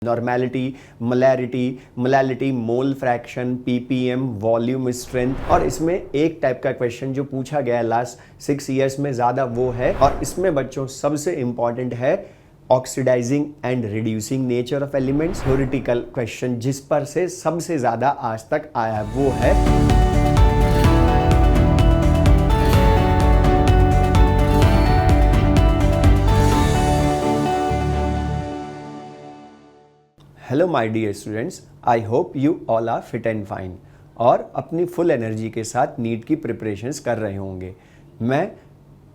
Normality, molarity, mole fraction, ppm, volume, strength. और इसमें एक टाइप का क्वेश्चन जो पूछा गया है लास्ट 6 ईयर्स में ज़्यादा वो है, और इसमें बच्चों सबसे इंपॉर्टेंट है oxidizing and reducing nature of elements. Theoretical question जिस पर से सबसे ज़्यादा आज तक आया है वो है hello my dear students, I hope you all are fit and fine और अपनी फुल एनर्जी के साथ नीट की प्रिपरेशंस कर रहे होंगे। मैं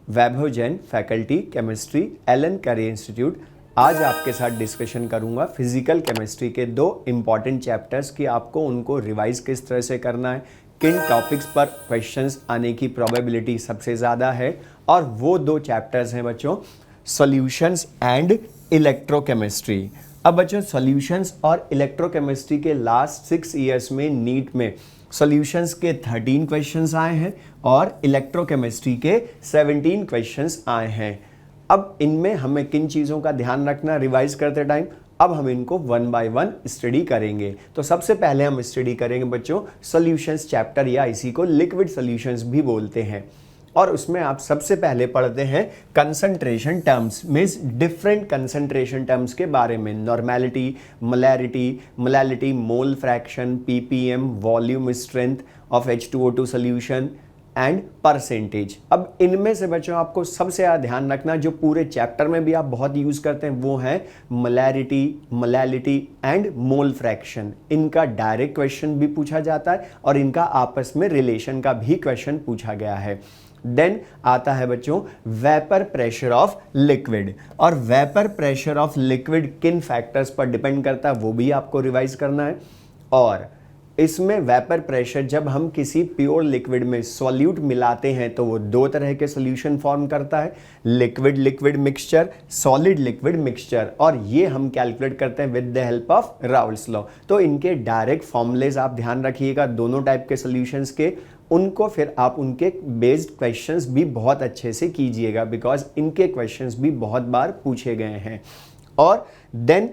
वैभव जैन, फैकल्टी केमिस्ट्री, एलन करे इंस्टीट्यूट, आज आपके साथ डिस्कशन करूंगा फिजिकल केमिस्ट्री के 2 इम्पॉर्टेंट चैप्टर्स की आपको उनको रिवाइज किस तरह से करना है, किन टॉपिक्स पर क्वेश्चंस आने की प्रोबेबिलिटी सबसे ज़्यादा है। और वो 2 चैप्टर्स हैं बच्चों, सॉल्यूशंस एंड इलेक्ट्रोकेमिस्ट्री। अब बच्चों सॉल्यूशंस और इलेक्ट्रोकेमिस्ट्री के लास्ट 6 ईयर्स में नीट में सॉल्यूशंस के 13 क्वेश्चंस आए हैं और इलेक्ट्रोकेमिस्ट्री के 17 क्वेश्चंस आए हैं। अब इनमें हमें किन चीज़ों का ध्यान रखना रिवाइज करते टाइम, अब हम इनको 1 बाय 1 स्टडी करेंगे। तो सबसे पहले हम स्टडी करेंगे बच्चों सॉल्यूशंस चैप्टर, या इसी को लिक्विड सॉल्यूशंस भी बोलते हैं। और उसमें आप सबसे पहले पढ़ते हैं concentration terms, means different concentration terms के बारे में। Normality, molarity, mole fraction, ppm, volume, strength of H2O2 solution and percentage. अब इनमें से बच्चों आपको सबसे ज़्यादा ध्यान रखना, जो पूरे चैप्टर में भी आप बहुत यूज़ करते हैं, वो है मोलैरिटी एंड मोल फ्रैक्शन। इनका डायरेक्ट क्वेश्चन भी पूछा जाता है और इनका आपस में रिलेशन का भी क्वेश्चन पूछा गया है। देन आता है बच्चों वेपर प्रेशर ऑफ लिक्विड, और वेपर प्रेशर ऑफ लिक्विड किन फैक्टर्स पर डिपेंड करता है वो भी आपको रिवाइज करना है। और इसमें वेपर प्रेशर, जब हम किसी प्योर लिक्विड में सॉल्यूट मिलाते हैं तो वो 2 तरह के सॉल्यूशन फॉर्म करता है, liquid liquid mixture, solid liquid mixture, और ये हम कैलकुलेट करते हैं with the help of Raoult's law. तो इनके डायरेक्ट फॉर्मूलेज आप ध्यान रखिएगा दोनों टाइप के सॉल्यूशंस के, उनको फिर आप उनके बेस्ड क्वेश्चंस भी बहुत अच्छे से कीजिएगा, बिकॉज इनके क्वेश्चंस भी बहुत बार पूछे गए हैं। और देन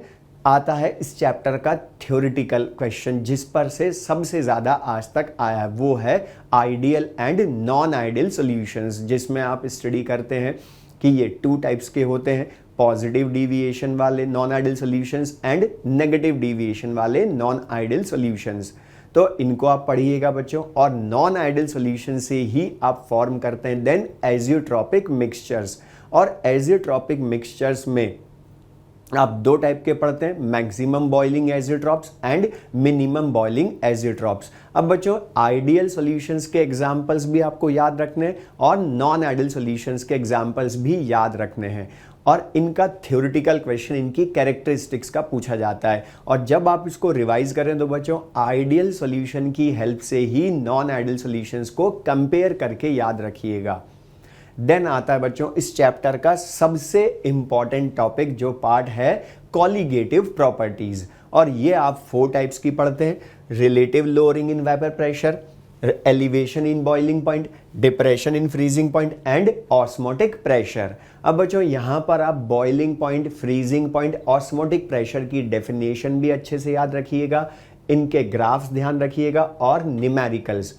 आता है इस चैप्टर का थ्योरेटिकल क्वेश्चन जिस पर से सबसे ज़्यादा आज तक आया है, वो है ideal and non ideal solutions, जिसमें आप स्टडी करते हैं कि ये 2 टाइप्स के होते हैं, पॉजिटिव डिविएशन वाले non ideal solutions and negative deviation वाले नॉन आइडियल सॉल्यूशंस। तो इनको आप पढ़िएगा बच्चों, और नॉन आइडियल सॉल्यूशन से ही आप फॉर्म करते हैं देन एजियोट्रॉपिक मिक्सचर्स। और एजियोट्रॉपिक मिक्सचर्स में आप 2 टाइप के पढ़ते हैं, maximum boiling azeotropes and minimum boiling azeotropes. अब बच्चों आइडियल सॉल्यूशंस के एग्जांपल्स भी आपको याद रखने हैं और नॉन आइडियल सॉल्यूशंस के एग्जांपल्स भी याद रखने हैं, और इनका थ्योरेटिकल क्वेश्चन इनकी कैरेक्टरिस्टिक्स का पूछा जाता है। और जब आप इसको रिवाइज करें तो बच्चों आइडियल सॉल्यूशन की हेल्प से ही नॉन आइडियल सॉल्यूशंस को कंपेयर करके याद रखिएगा। देन आता है बच्चों इस चैप्टर का सबसे इंपॉर्टेंट टॉपिक, जो पार्ट है कॉलिगेटिव प्रॉपर्टीज, और ये आप 4 टाइप्स की पढ़ते हैं, relative lowering in vapour pressure, elevation in boiling point, depression in freezing point and osmotic pressure. अब बच्चों यहां पर आप boiling point, freezing point, osmotic pressure की डेफिनेशन भी अच्छे से याद रखिएगा, इनके ग्राफ्स ध्यान रखिएगा और न्यूमेरिकल्स,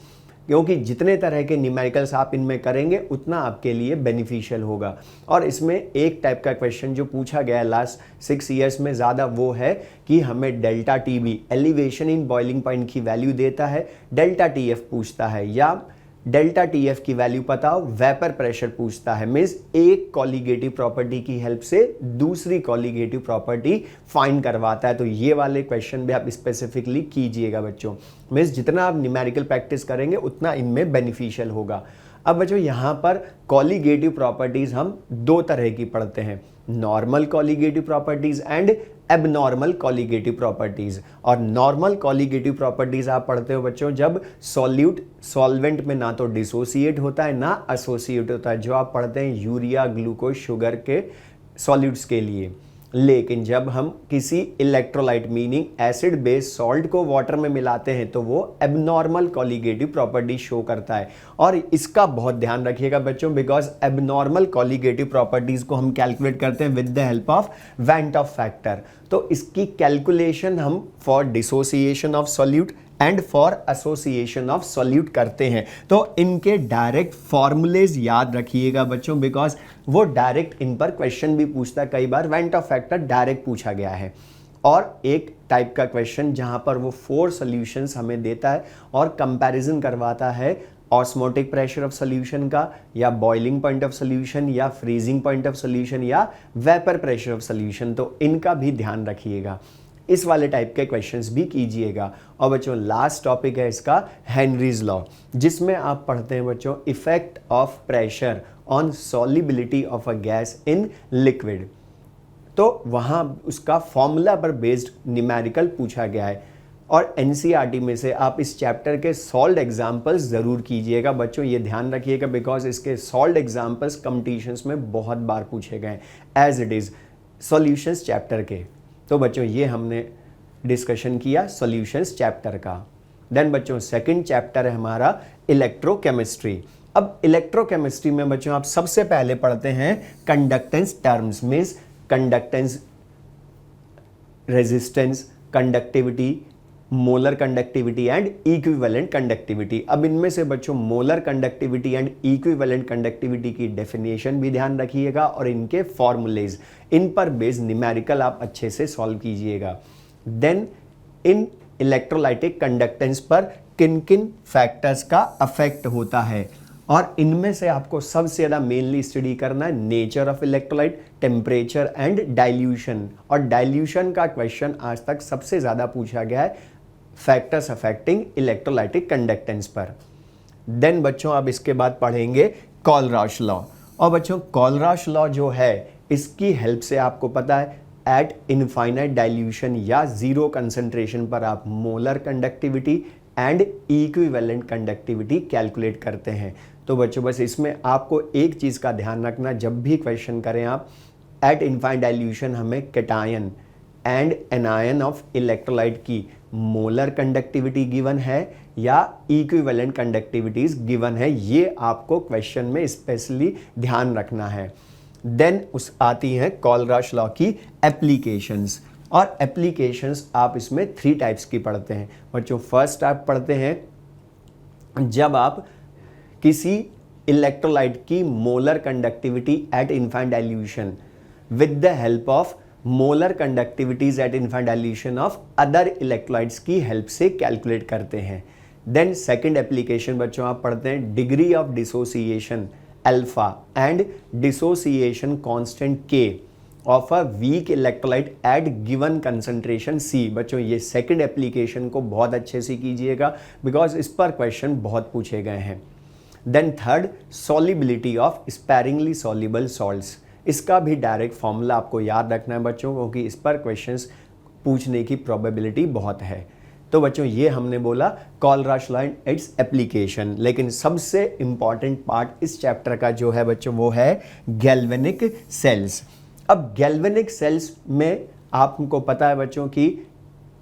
क्योंकि जितने तरह के न्यूमेरिकल्स आप इनमें करेंगे उतना आपके लिए बेनिफिशियल होगा। और इसमें एक टाइप का क्वेश्चन जो पूछा गया है लास्ट 6 ईयर्स में ज़्यादा, वो है कि हमें delta T B elevation in boiling point की वैल्यू देता है, डेल्टा टी एफ पूछता है, या डेल्टा टी एफ की वैल्यू पता हो वेपर प्रेशर पूछता है। मीन्स एक कॉलिगेटिव प्रॉपर्टी की हेल्प से दूसरी कॉलिगेटिव प्रॉपर्टी फाइंड करवाता है। तो ये वाले क्वेश्चन भी आप स्पेसिफिकली कीजिएगा बच्चों। मीन्स जितना आप न्यूमेरिकल प्रैक्टिस करेंगे उतना इनमें बेनिफिशियल होगा। अब बच्चों यहाँ पर कॉलिगेटिव प्रॉपर्टीज हम 2 तरह की पढ़ते हैं, normal colligative properties and abnormal colligative properties. और नॉर्मल कॉलिगेटिव प्रॉपर्टीज आप पढ़ते हो बच्चों जब सॉल्यूट सॉल्वेंट में ना तो डिसोसिएट होता है ना एसोसिएट होता है, जो आप पढ़ते हैं यूरिया, ग्लूकोज, शुगर के सॉल्यूट्स के लिए। लेकिन जब हम किसी electrolyte meaning acid base salt को वाटर में मिलाते हैं तो वो एबनॉर्मल कॉलिगेटिव प्रॉपर्टी शो करता है। और इसका बहुत ध्यान रखिएगा बच्चों, बिकॉज एबनॉर्मल कॉलिगेटिव प्रॉपर्टीज को हम कैलकुलेट करते हैं with the help of went of factor. तो इसकी कैलकुलेशन हम for dissociation of solute and for association of solute करते हैं। तो इनके डायरेक्ट फॉर्मूलेज याद रखिएगा बच्चों, बिकॉज वो डायरेक्ट इन पर क्वेश्चन भी पूछता है। कई बार वेंट ऑफ फैक्टर डायरेक्ट पूछा गया है। और एक टाइप का क्वेश्चन जहां पर वो 4 सॉल्यूशंस हमें देता है और कंपैरिजन करवाता है ऑस्मोटिक प्रेशर ऑफ सॉल्यूशन का, या बॉइलिंग पॉइंट ऑफ सॉल्यूशन, या फ्रीजिंग पॉइंट ऑफ सॉल्यूशन, या वेपर प्रेशर ऑफ सॉल्यूशन। तो इनका भी ध्यान रखिएगा, इस वाले टाइप के क्वेश्चंस भी कीजिएगा। और बच्चों लास्ट टॉपिक है इसका हेनरीज लॉ, जिसमें आप पढ़ते हैं बच्चों effect of pressure on solubility of a gas in liquid. तो वहां उसका फॉर्मूला पर बेस्ड न्यूमेरिकल पूछा गया है। और एनसीईआरटी में से आप इस चैप्टर के सॉल्व्ड एग्जाम्पल्स जरूर कीजिएगा बच्चों, ये ध्यान रखिएगा, बिकॉज इसके सॉल्व्ड एग्जाम्पल्स कॉम्पिटिशन्स में बहुत बार पूछे गए as it is solutions chapter के। तो बच्चों ये हमने डिस्कशन किया सॉल्यूशंस चैप्टर का। देन बच्चों सेकंड चैप्टर है हमारा इलेक्ट्रोकेमिस्ट्री। अब इलेक्ट्रोकेमिस्ट्री में बच्चों आप सबसे पहले पढ़ते हैं conductance terms, means conductance, resistance, conductivity, molar conductivity and equivalent conductivity. अब इनमें से बच्चों molar conductivity and equivalent conductivity की डेफिनेशन भी ध्यान रखिएगा और इनके फॉर्मूलेज, इन पर बेस्ड न्यूमेरिकल आप अच्छे से सॉल्व कीजिएगा। देन इन इलेक्ट्रोलाइटिक कंडक्टेंस पर किन किन फैक्टर्स का अफेक्ट होता है, और इनमें से आपको सबसे ज़्यादा मेनली स्टडी करना है nature of electrolyte, temperature and dilution. और डाइल्यूशन का क्वेश्चन आज तक सबसे ज़्यादा पूछा गया है फैक्टर्स अफेक्टिंग इलेक्ट्रोलाइटिक कंडक्टेंस पर। देन बच्चों अब इसके बाद पढ़ेंगे कॉलराश लॉ। और बच्चों कॉलराश लॉ जो है इसकी हेल्प से आपको पता है एट इनफाइनाइट डाइल्यूशन या जीरो कंसंट्रेशन पर आप molar conductivity and equivalent conductivity calculate करते हैं। तो बच्चों बस इसमें आपको एक चीज़ का ध्यान रखना, जब भी क्वेश्चन करें आप एट इनफाइनाइट डाइल्यूशन हमें cation and anion of electrolyte की मोलर कंडक्टिविटी गिवन है या इक्विवेलेंट कंडक्टिविटीज गिवन है, ये आपको क्वेश्चन में स्पेशली ध्यान रखना है। देन उस आती हैं कॉलराश लॉ की एप्लीकेशंस, और एप्लीकेशंस आप इसमें 3 टाइप्स की पढ़ते हैं बच्चों। फर्स्ट आप पढ़ते हैं जब आप किसी इलेक्ट्रोलाइट की molar conductivity at infinite dilution with the help of molar conductivities at infinite dilution of other electrolytes की हेल्प से कैलकुलेट करते हैं। देन सेकंड एप्लीकेशन बच्चों आप पढ़ते हैं degree of dissociation alpha and dissociation constant K of a weak electrolyte at given concentration C. बच्चों ये सेकंड एप्लीकेशन को बहुत अच्छे से कीजिएगा, बिकॉज इस पर क्वेश्चन बहुत पूछे गए हैं। Then third solubility of sparingly soluble salts, इसका भी डायरेक्ट फॉर्मूला आपको याद रखना है बच्चों, क्योंकि इस पर क्वेश्चंस पूछने की प्रोबेबिलिटी बहुत है। तो बच्चों ये हमने बोला कॉलराश लॉ एंड इट्स एप्लीकेशन। लेकिन सबसे इंपॉर्टेंट पार्ट इस चैप्टर का जो है बच्चों वो है गैल्वेनिक सेल्स। अब गैल्वेनिक सेल्स में आपको पता है बच्चों कि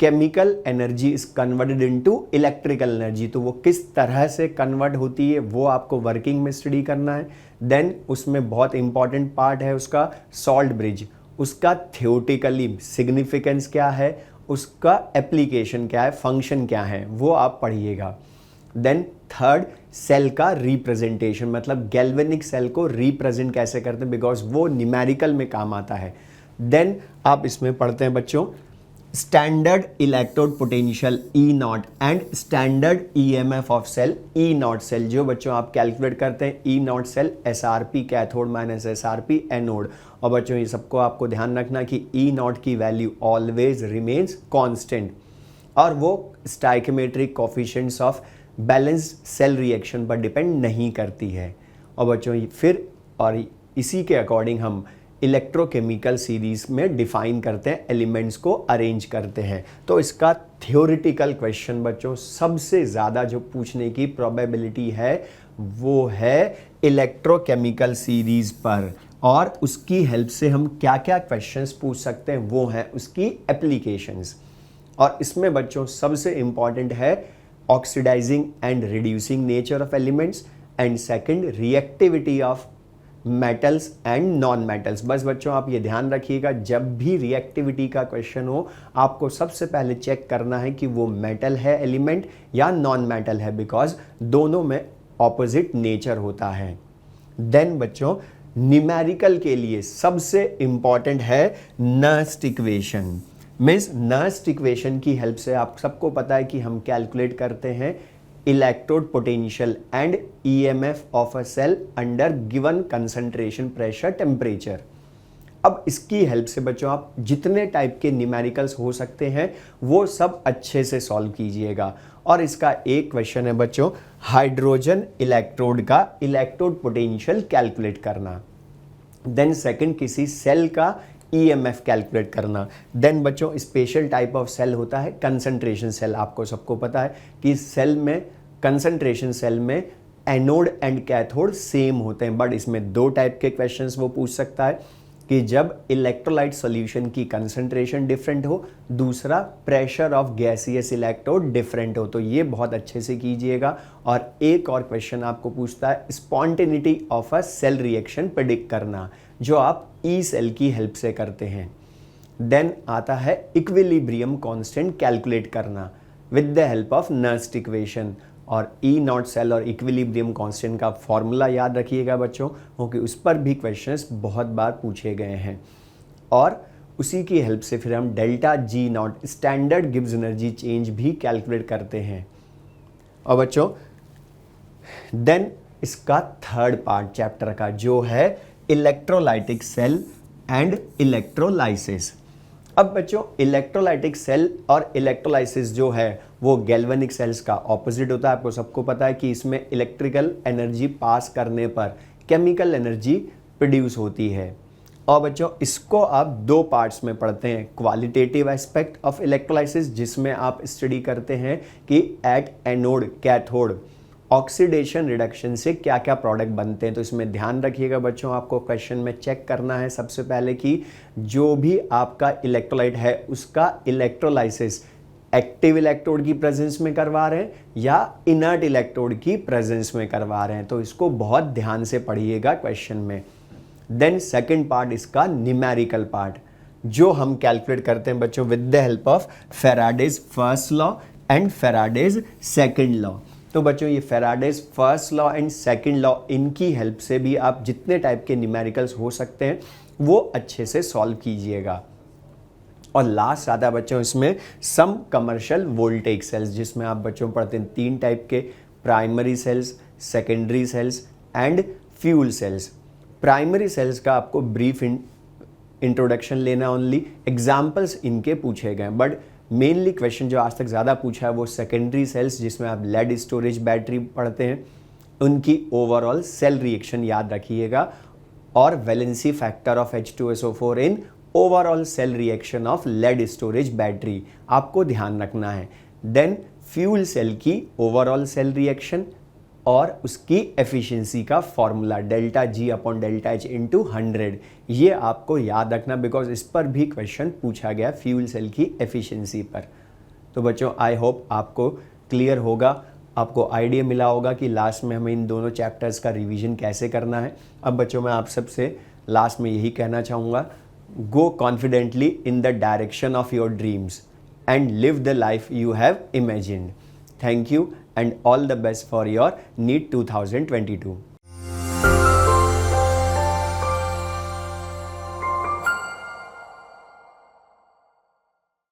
chemical energy is converted into electrical energy, तो वो किस तरह से कन्वर्ट होती है वो आपको वर्किंग में स्टडी करना है। देन उसमें बहुत इंपॉर्टेंट पार्ट है उसका सॉल्ट ब्रिज, उसका थियोरेटिकली सिग्निफिकेंस क्या है, उसका एप्लीकेशन क्या है, फंक्शन क्या है, वो आप पढ़िएगा। देन थर्ड सेल का रिप्रेजेंटेशन, मतलब गैल्वेनिक सेल को रिप्रेजेंट कैसे करते हैं, बिकॉज वो न्यूमेरिकल में काम आता है। देन आप इसमें पढ़ते हैं बच्चों standard electrode potential E naught and standard EMF of cell E naught cell, जो बच्चों आप कैलकुलेट करते हैं E naught cell SRP cathode minus SRP anode. और बच्चों ये सबको आपको ध्यान रखना कि ई नॉट की वैल्यू ऑलवेज रिमेन्स कांस्टेंट, और वो stoichiometric coefficients of balance cell reaction पर डिपेंड नहीं करती है। और बच्चों फिर और इसी के अकॉर्डिंग हम इलेक्ट्रोकेमिकल सीरीज में डिफाइन करते हैं, एलिमेंट्स को अरेंज करते हैं। तो इसका थ्योरेटिकल क्वेश्चन बच्चों सबसे ज़्यादा जो पूछने की प्रोबेबिलिटी है वो है इलेक्ट्रोकेमिकल सीरीज पर। और उसकी हेल्प से हम क्या क्या क्वेश्चंस पूछ सकते हैं वो हैं उसकी एप्लीकेशंस। और इसमें बच्चों सबसे इंपॉर्टेंट है oxidizing and reducing nature of elements, and second reactivity of metals and non metals. बस बच्चों आप ये ध्यान रखिएगा, जब भी रिएक्टिविटी का क्वेश्चन हो आपको सबसे पहले चेक करना है कि वो मेटल है एलिमेंट या नॉन मेटल है, बिकॉज दोनों में ऑपोजिट नेचर होता है। देन बच्चों न्यूमेरिकल के लिए सबसे इंपॉर्टेंट है Nernst equation. Means Nernst equation की हेल्प से आप सबको पता है कि हम कैलकुलेट करते हैं electrode potential and EMF of a cell under given concentration, pressure, temperature. अब इसकी हेल्प से बच्चों आप जितने टाइप के न्यूमेरिकल्स हो सकते हैं वो सब अच्छे से सॉल्व कीजिएगा। और इसका एक क्वेश्चन है बच्चों हाइड्रोजन इलेक्ट्रोड का इलेक्ट्रोड पोटेंशियल कैलकुलेट करना। देन सेकंड किसी सेल का ईएमएफ कैलकुलेट करना। देन बच्चों स्पेशल टाइप ऑफ सेल होता है कंसंट्रेशन सेल। आपको सबको पता है कि सेल में कंसंट्रेशन सेल में एनोड एंड कैथोड सेम होते हैं, बट इसमें दो टाइप के क्वेश्चंस वो पूछ सकता है कि जब इलेक्ट्रोलाइट सॉल्यूशन की कंसंट्रेशन डिफरेंट हो, दूसरा pressure of gaseous electrode different हो। तो ये बहुत अच्छे से कीजिएगा। और एक और क्वेश्चन आपको पूछता है spontaneity of a cell reaction predict करना, जो आप ई सेल की हेल्प से करते हैं। देन आता है इक्विलिब्रियम कांस्टेंट कैलकुलेट करना with the help of Nernst equation. और ई नॉट सेल और इक्विलिब्रियम कांस्टेंट का फॉर्मूला याद रखिएगा बच्चों, क्योंकि उस पर भी क्वेश्चंस बहुत बार पूछे गए हैं। और उसी की हेल्प से फिर हम delta G not standard Gibbs energy change भी कैलकुलेट करते हैं। और बच्चों देन इसका थर्ड पार्ट चैप्टर का जो है इलेक्ट्रोलाइटिक सेल एंड इलेक्ट्रोलाइसिस। अब बच्चों इलेक्ट्रोलाइटिक सेल और इलेक्ट्रोलाइसिस जो है वो गैल्वेनिक सेल्स का ऑपोजिट होता है। आपको सबको पता है कि इसमें इलेक्ट्रिकल एनर्जी पास करने पर केमिकल एनर्जी प्रोड्यूस होती है। और बच्चों इसको आप दो पार्ट्स में पढ़ते हैं, क्वालिटेटिव एस्पेक्ट ऑफ इलेक्ट्रोलाइसिस जिसमें आप स्टडी करते हैं कि at anode cathode oxidation reduction से क्या क्या प्रोडक्ट बनते हैं। तो इसमें ध्यान रखिएगा बच्चों, आपको क्वेश्चन में चेक करना है सबसे पहले कि जो भी आपका इलेक्ट्रोलाइट है उसका इलेक्ट्रोलाइसिस एक्टिव इलेक्ट्रोड की प्रेजेंस में करवा रहे हैं या इनर्ट इलेक्ट्रोड की प्रेजेंस में करवा रहे हैं। तो इसको बहुत ध्यान से पढ़िएगा क्वेश्चन में। देन सेकंड पार्ट इसका न्यूमेरिकल पार्ट, जो हम कैलकुलेट करते हैं बच्चों with the help of Faraday's first law and Faraday's second law. तो बच्चों ये Faraday's first law and second law, इनकी हेल्प से भी आप जितने टाइप के न्यूमेरिकल्स हो सकते हैं वो अच्छे से सॉल्व कीजिएगा। और लास्ट आता है बच्चों इसमें सम कमर्शियल वोल्टेइक सेल्स, जिसमें आप बच्चों पढ़ते हैं तीन टाइप के, primary cells, secondary cells and fuel cells. Primary cells का आपको ब्रीफ इंट्रोडक्शन लेना ओनली, एग्जाम्पल्स इनके पूछे गए, बट मेनली क्वेश्चन जो आज तक ज़्यादा पूछा है वो सेकेंडरी सेल्स, जिसमें आप लेड स्टोरेज बैटरी पढ़ते हैं, उनकी ओवरऑल सेल रिएक्शन याद रखिएगा, और valency factor of H2SO4 in overall cell reaction of lead storage battery आपको ध्यान रखना है। देन फ्यूल सेल की ओवरऑल सेल रिएक्शन और उसकी एफिशिएंसी का formula delta G upon delta H into 100, ये आपको याद रखना बिकॉज इस पर भी क्वेश्चन पूछा गया फ्यूल सेल की एफिशिएंसी पर। तो बच्चों आई होप आपको क्लियर होगा, आपको आइडिया मिला होगा कि लास्ट में हमें इन दोनों चैप्टर्स का रिवीजन कैसे करना है। अब बच्चों मैं आप सबसे लास्ट में यही कहना चाहूँगा, go confidently in the direction of your dreams and live the life you have imagined. Thank you and all the best for your NEET 2022.